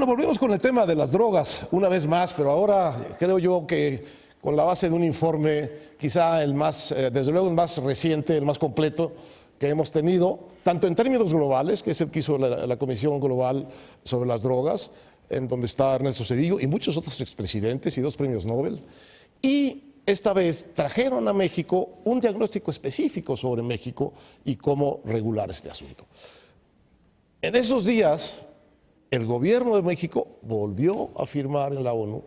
Bueno, volvemos con el tema de las drogas una vez más, pero ahora creo yo que con la base de un informe, quizá el más, desde luego el más reciente, el más completo que hemos tenido, tanto en términos globales, que es el que hizo la Comisión Global sobre las Drogas, en donde está Ernesto Zedillo y muchos otros expresidentes y 2 premios Nobel, y esta vez trajeron a México un diagnóstico específico sobre México y cómo regular este asunto. En esos días, el gobierno de México volvió a firmar en la ONU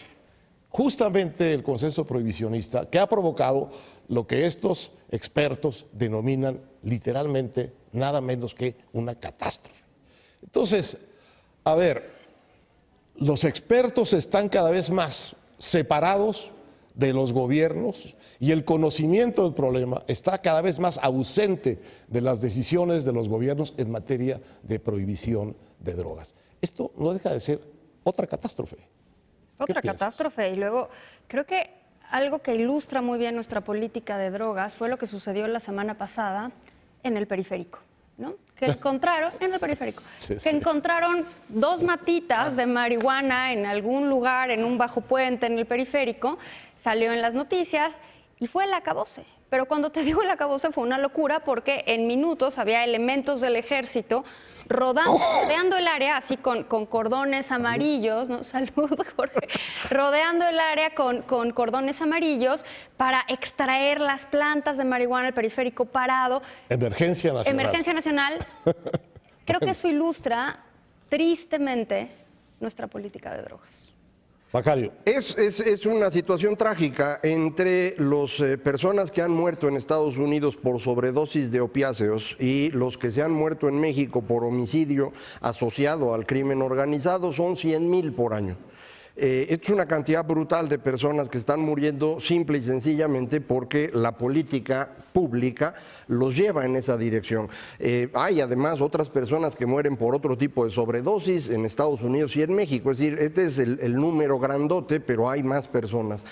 justamente el consenso prohibicionista que ha provocado lo que estos expertos denominan literalmente nada menos que una catástrofe. Entonces, a ver, los expertos están cada vez más separados de los gobiernos y el conocimiento del problema está cada vez más ausente de las decisiones de los gobiernos en materia de prohibición de drogas. Esto no deja de ser otra catástrofe. Otra catástrofe. Y luego, creo que algo que ilustra muy bien nuestra política de drogas fue lo que sucedió la semana pasada en el periférico, ¿no? Que encontraron, en el periférico, que encontraron 2 matitas de marihuana en algún lugar, en un bajo puente en el periférico, salió en las noticias y fue el acabose. Pero cuando te digo el acabose fue una locura porque en minutos había elementos del ejército rodeando el área, así con cordones amarillos, ¿no? Salud, Jorge. Rodeando el área con cordones amarillos para extraer las plantas de marihuana, el periférico parado. Emergencia nacional. Emergencia nacional. Creo que eso ilustra tristemente nuestra política de drogas. Macario. Es una situación trágica entre las personas que han muerto en Estados Unidos por sobredosis de opiáceos y los que se han muerto en México por homicidio asociado al crimen organizado. Son 100,000 por año. Esto es una cantidad brutal de personas que están muriendo simple y sencillamente porque la política pública los lleva en esa dirección. Hay además otras personas que mueren por otro tipo de sobredosis en Estados Unidos y en México, es decir, este es el número grandote, pero hay más personas.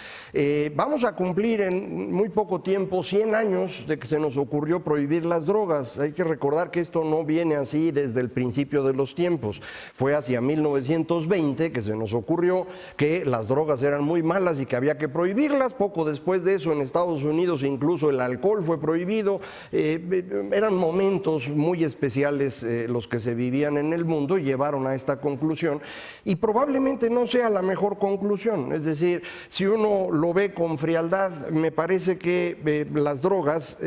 Vamos a cumplir en muy poco tiempo 100 años de que se nos ocurrió prohibir las drogas. Hay que recordar que esto no viene así desde el principio de los tiempos. Fue hacia 1920 que se nos ocurrió que las drogas eran muy malas y que había que prohibirlas. Poco después de eso en Estados Unidos incluso el alcohol fue prohibido. Eran momentos muy especiales los que se vivían en el mundo y llevaron a esta conclusión y probablemente no sea la mejor conclusión. Es decir, si uno lo ve con frialdad, me parece que las drogas,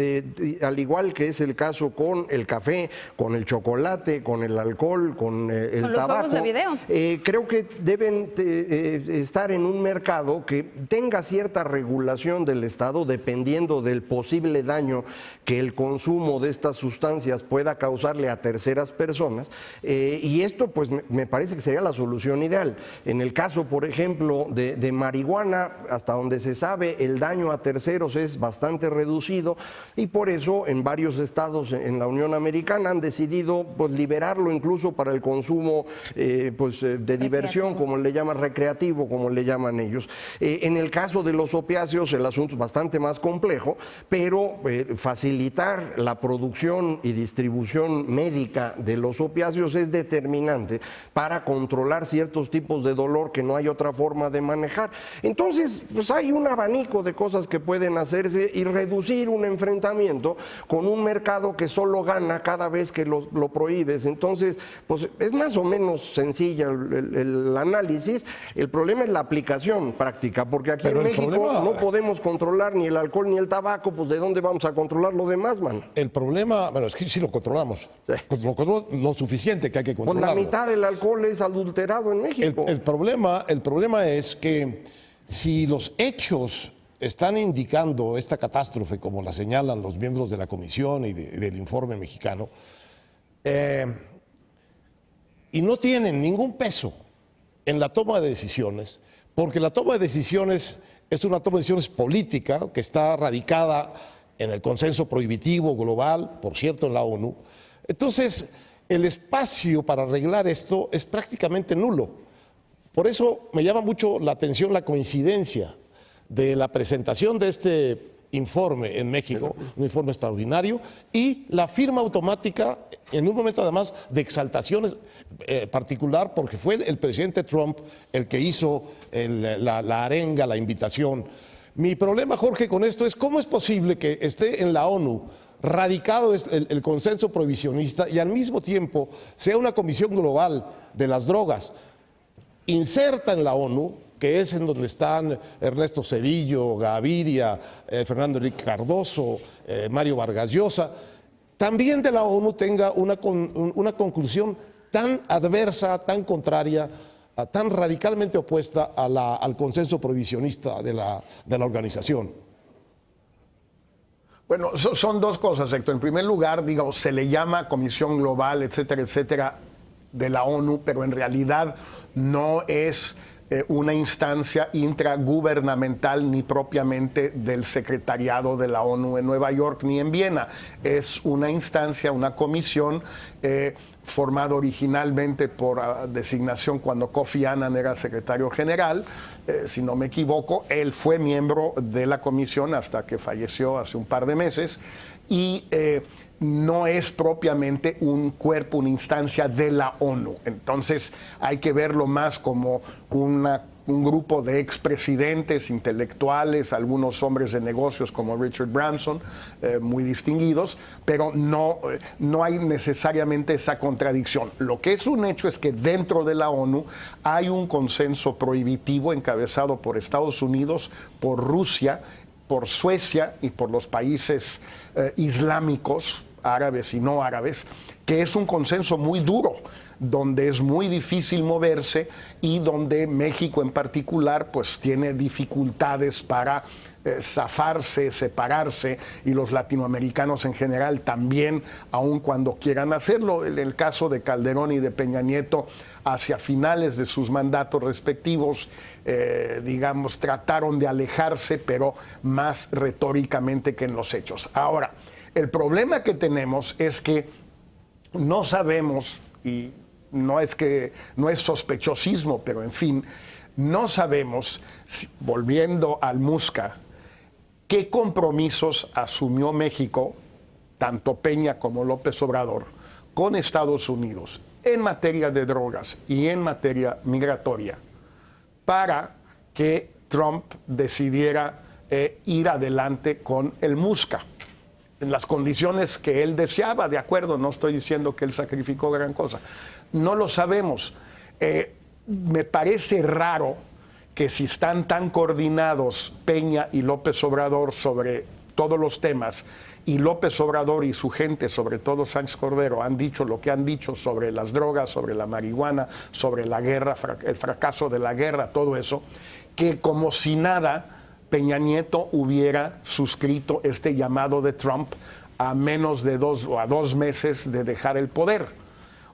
al igual que es el caso con el café, con el chocolate, con el alcohol, con el tabaco, juegos de video, creo que deben estar en un mercado que tenga cierta regulación del Estado dependiendo del posible daño que el consumo de estas sustancias pueda causarle a terceras personas, y esto pues me parece que sería la solución ideal. En el caso, por ejemplo, de marihuana, hasta donde se sabe, el daño a terceros es bastante reducido y por eso en varios estados en la Unión Americana han decidido pues liberarlo incluso para el consumo de diversión, como le llaman, recreativo, como le llaman ellos. En el caso de los opiáceos el asunto es bastante más complejo, pero facilitar la producción y distribución médica de los opiáceos es determinante para controlar ciertos tipos de dolor que no hay otra forma de manejar. Entonces, pues hay un abanico de cosas que pueden hacerse y reducir un enfrentamiento con un mercado que solo gana cada vez que lo prohíbes. Entonces, pues es más o menos sencilla el análisis. El problema es la aplicación práctica, porque aquí en México no podemos controlar ni el alcohol ni el tabaco, pues ¿de dónde vamos a controlar lo demás, man? El problema, bueno, es que sí lo controlamos, lo suficiente que hay que controlarlo. Pues la mitad del alcohol es adulterado en México. El problema es que si los hechos están indicando esta catástrofe, como la señalan los miembros de la comisión y del informe mexicano, y no tienen ningún peso en la toma de decisiones, porque la toma de decisiones es una toma de decisiones política que está radicada en el consenso prohibitivo global, por cierto, en la ONU. Entonces, el espacio para arreglar esto es prácticamente nulo. Por eso me llama mucho la atención la coincidencia de la presentación de este informe en México, un informe extraordinario, y la firma automática en un momento además de exaltación particular, porque fue el presidente Trump el que hizo la arenga, la invitación. Mi problema, Jorge, con esto es cómo es posible que esté en la ONU radicado el consenso prohibicionista y al mismo tiempo sea una comisión global de las drogas inserta en la ONU, que es en donde están Ernesto Zedillo, Gaviria, Fernando Enrique Cardoso, Mario Vargas Llosa, también de la ONU tenga una conclusión tan adversa, tan contraria, tan radicalmente opuesta al consenso prohibicionista de la organización. Bueno, son dos cosas, Héctor. En primer lugar, digamos, se le llama Comisión Global, etcétera, de la ONU, pero en realidad no es una instancia intragubernamental ni propiamente del secretariado de la ONU en Nueva York ni en Viena. Es una instancia, una comisión formada originalmente por designación cuando Kofi Annan era secretario general. Si no me equivoco, él fue miembro de la comisión hasta que falleció hace un par de meses y no es propiamente un cuerpo, una instancia de la ONU. Entonces hay que verlo más como un grupo de expresidentes, intelectuales, algunos hombres de negocios como Richard Branson, muy distinguidos, pero no hay necesariamente esa contradicción. Lo que es un hecho es que dentro de la ONU hay un consenso prohibitivo encabezado por Estados Unidos, por Rusia, por Suecia y por los países islámicos, árabes y no árabes, que es un consenso muy duro, donde es muy difícil moverse y donde México en particular pues tiene dificultades para zafarse, separarse, y los latinoamericanos en general también, aun cuando quieran hacerlo. En el caso de Calderón y de Peña Nieto, hacia finales de sus mandatos respectivos, digamos, trataron de alejarse, pero más retóricamente que en los hechos. Ahora, el problema que tenemos es que no sabemos, y no es sospechosismo, pero en fin, no sabemos, volviendo al Musca, qué compromisos asumió México, tanto Peña como López Obrador, con Estados Unidos en materia de drogas y en materia migratoria, para que Trump decidiera ir adelante con el Musca, en las condiciones que él deseaba, de acuerdo, no estoy diciendo que él sacrificó gran cosa, no lo sabemos. Me parece raro que si están tan coordinados Peña y López Obrador sobre todos los temas, y López Obrador y su gente, sobre todo Sánchez Cordero, han dicho lo que han dicho sobre las drogas, sobre la marihuana, sobre la guerra, el fracaso de la guerra, todo eso, que como si nada Peña Nieto hubiera suscrito este llamado de Trump a menos de 2 meses de dejar el poder.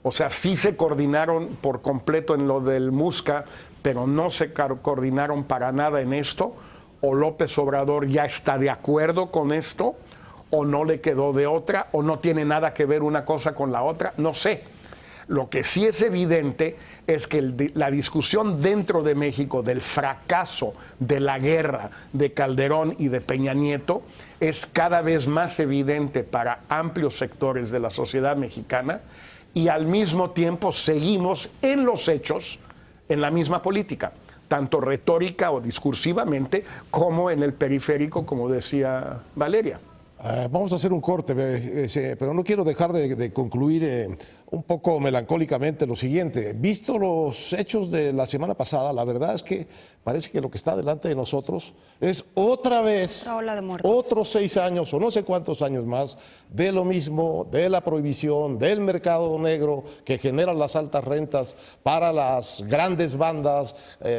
O sea, sí se coordinaron por completo en lo del Musca, pero no se coordinaron para nada en esto. O López Obrador ya está de acuerdo con esto, o no le quedó de otra, o no tiene nada que ver una cosa con la otra, no sé. Lo que sí es evidente es que la discusión dentro de México del fracaso de la guerra de Calderón y de Peña Nieto es cada vez más evidente para amplios sectores de la sociedad mexicana, y al mismo tiempo seguimos en los hechos en la misma política, tanto retórica o discursivamente como en el periférico, como decía Valeria. Vamos a hacer un corte, pero no quiero dejar de concluir un poco melancólicamente lo siguiente. Visto los hechos de la semana pasada, la verdad es que parece que lo que está delante de nosotros es otra vez, otros 6 años o no sé cuántos años más de lo mismo, de la prohibición, del mercado negro que genera las altas rentas para las grandes bandas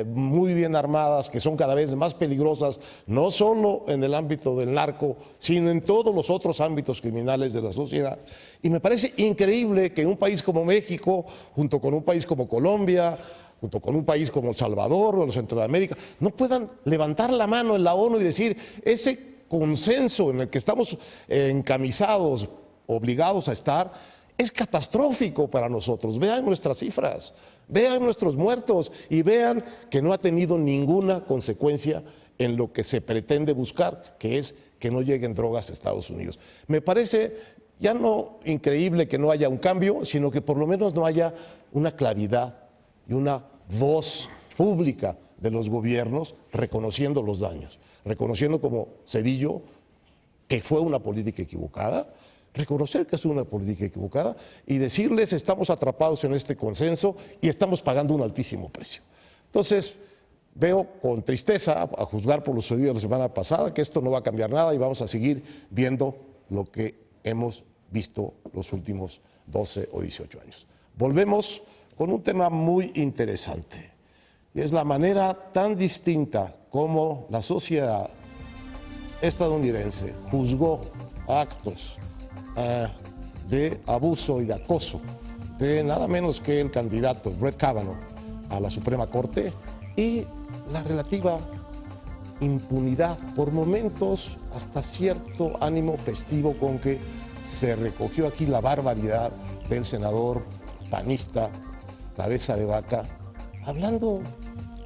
muy bien armadas, que son cada vez más peligrosas, no solo en el ámbito del narco, sino en todos los otros ámbitos criminales de la sociedad. Y me parece increíble que un país como México, junto con un país como Colombia, junto con un país como El Salvador o Centroamérica, no puedan levantar la mano en la ONU y decir ese consenso en el que estamos encamisados, obligados a estar, es catastrófico para nosotros. Vean nuestras cifras, vean nuestros muertos y vean que no ha tenido ninguna consecuencia en lo que se pretende buscar, que es que no lleguen drogas a Estados Unidos. Me parece ya no increíble que no haya un cambio, sino que por lo menos no haya una claridad y una voz pública de los gobiernos reconociendo los daños, reconociendo como Zedillo que fue una política equivocada, reconocer que es una política equivocada y decirles estamos atrapados en este consenso y estamos pagando un altísimo precio. Entonces, veo con tristeza, a juzgar por lo sucedido la semana pasada, que esto no va a cambiar nada y vamos a seguir viendo lo que hemos visto los últimos 12 o 18 años. Volvemos con un tema muy interesante y es la manera tan distinta como la sociedad estadounidense juzgó actos de abuso y de acoso de nada menos que el candidato Brett Kavanaugh a la Suprema Corte y la relativa impunidad, por momentos hasta cierto ánimo festivo con que se recogió aquí la barbaridad del senador panista Cabeza de Vaca, hablando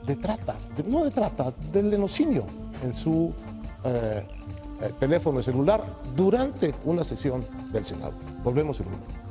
de trata, no de trata, del lenocinio en su teléfono celular durante una sesión del Senado. Volvemos en un momento.